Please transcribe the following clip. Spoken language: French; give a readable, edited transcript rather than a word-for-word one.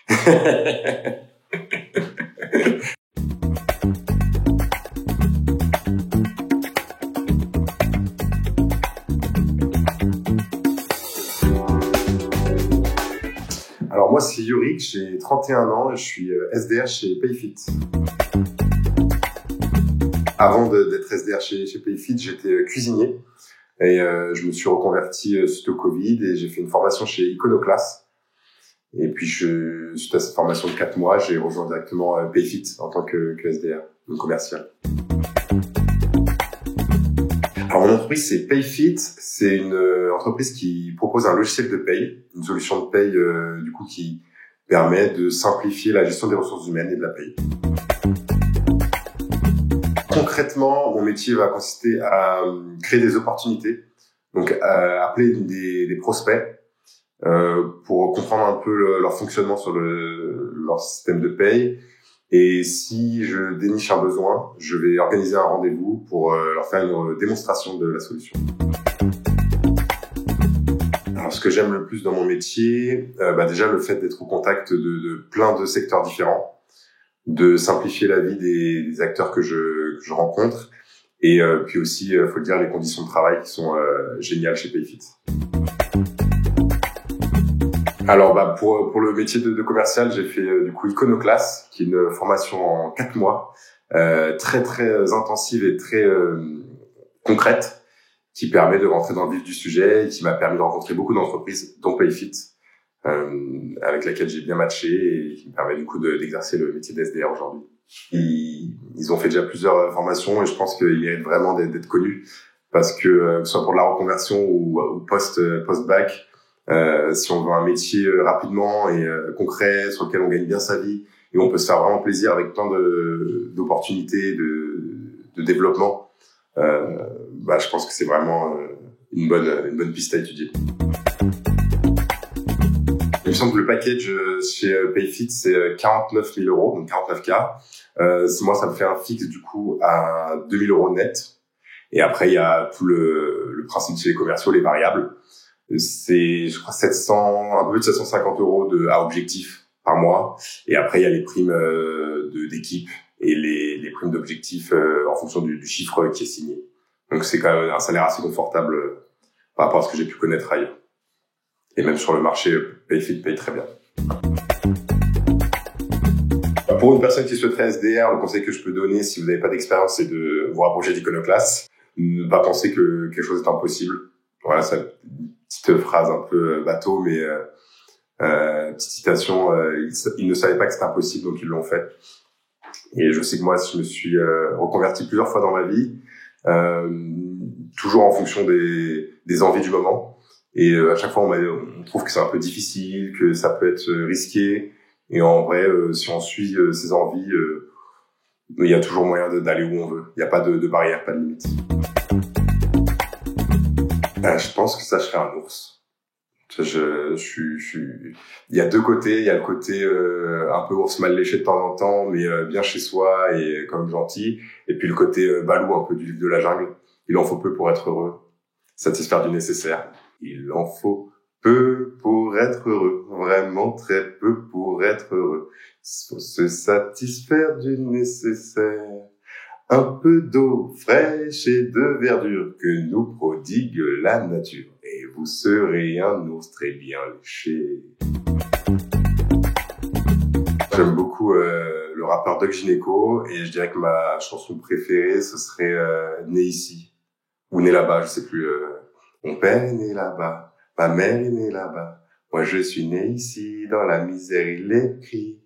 Alors moi, c'est Yorick, j'ai 31 ans et je suis SDR chez Payfit. Avant d'être SDR chez Payfit, j'étais cuisinier et je me suis reconverti suite au Covid et j'ai fait une formation chez Iconoclast. Et puis, suite à cette formation de 4 mois, j'ai rejoint directement Payfit en tant que SDR, donc commercial. Alors, mon entreprise, c'est Payfit. C'est une entreprise qui propose un logiciel de paye, une solution de paye, du coup, qui permet de simplifier la gestion des ressources humaines et de la paye. Concrètement, mon métier va consister à créer des opportunités, donc appeler des prospects pour comprendre un peu leur fonctionnement sur leur système de paye. Et si je déniche un besoin, je vais organiser un rendez-vous pour leur faire une démonstration de la solution. Alors, ce que j'aime le plus dans mon métier, déjà le fait d'être au contact de plein de secteurs différents, de simplifier la vie des acteurs que je rencontre, et puis aussi, faut le dire, les conditions de travail qui sont géniales chez Payfit. Alors, pour le métier de commercial, j'ai fait du coup Iconoclast, qui est une formation en 4 mois, très très intensive et très concrète, qui permet de rentrer dans le vif du sujet et qui m'a permis de rencontrer beaucoup d'entreprises, dont Payfit, avec laquelle j'ai bien matché et qui me permet du coup d'exercer le métier d'SDR aujourd'hui. Ils ont fait déjà plusieurs formations et je pense qu'ils méritent vraiment d'être connus parce que ce soit pour de la reconversion ou post-bac, si on veut un métier rapidement et concret sur lequel on gagne bien sa vie et on peut se faire vraiment plaisir avec plein d'opportunités de développement, je pense que c'est vraiment une bonne piste à étudier. Il me semble que le package chez Payfit, c'est 49 000 euros, donc 49K. Moi, ça me fait un fixe, du coup, à 2 000 euros net. Et après, il y a tout le principe chez les commerciaux, les variables. C'est, je crois, un peu plus de 750 euros à objectif par mois. Et après, il y a les primes d'équipe et les primes d'objectif en fonction du chiffre qui est signé. Donc, c'est quand même un salaire assez confortable par rapport à ce que j'ai pu connaître ailleurs. Et même sur le marché, Payfit paye très bien. Pour une personne qui souhaiterait SDR, le conseil que je peux donner, si vous n'avez pas d'expérience, c'est de vous rapprocher d'Iconoclast. Ne pas penser que quelque chose est impossible. Voilà, c'est une petite phrase un peu bateau, mais petite citation. Ils ne savaient pas que c'était impossible, donc ils l'ont fait. Et je sais que moi, je me suis reconverti plusieurs fois dans ma vie, toujours en fonction des envies du moment. Et à chaque fois, on trouve que c'est un peu difficile, que ça peut être risqué. Et en vrai, si on suit ses envies, il y a toujours moyen d'aller où on veut. Il n'y a pas de barrière, pas de limite. Je pense que ça serait un ours. Il y a deux côtés. Il y a le côté un peu ours mal léché de temps en temps, mais bien chez soi et quand même gentil. Et puis le côté balou un peu du livre de la jungle. Il en faut peu pour être heureux. Satisfaire du nécessaire. Il en faut peu pour être heureux, vraiment très peu pour être heureux. Faut se satisfaire du nécessaire. Un peu d'eau fraîche et de verdure que nous prodigue la nature. Et vous serez un ours très bien léché. J'aime beaucoup le rappeur Doc Gynéco et je dirais que ma chanson préférée ce serait Né ici ou Né là-bas, je sais plus. Mon père est né là-bas, ma mère est née là-bas. Moi je suis né ici, dans la misère il est pris.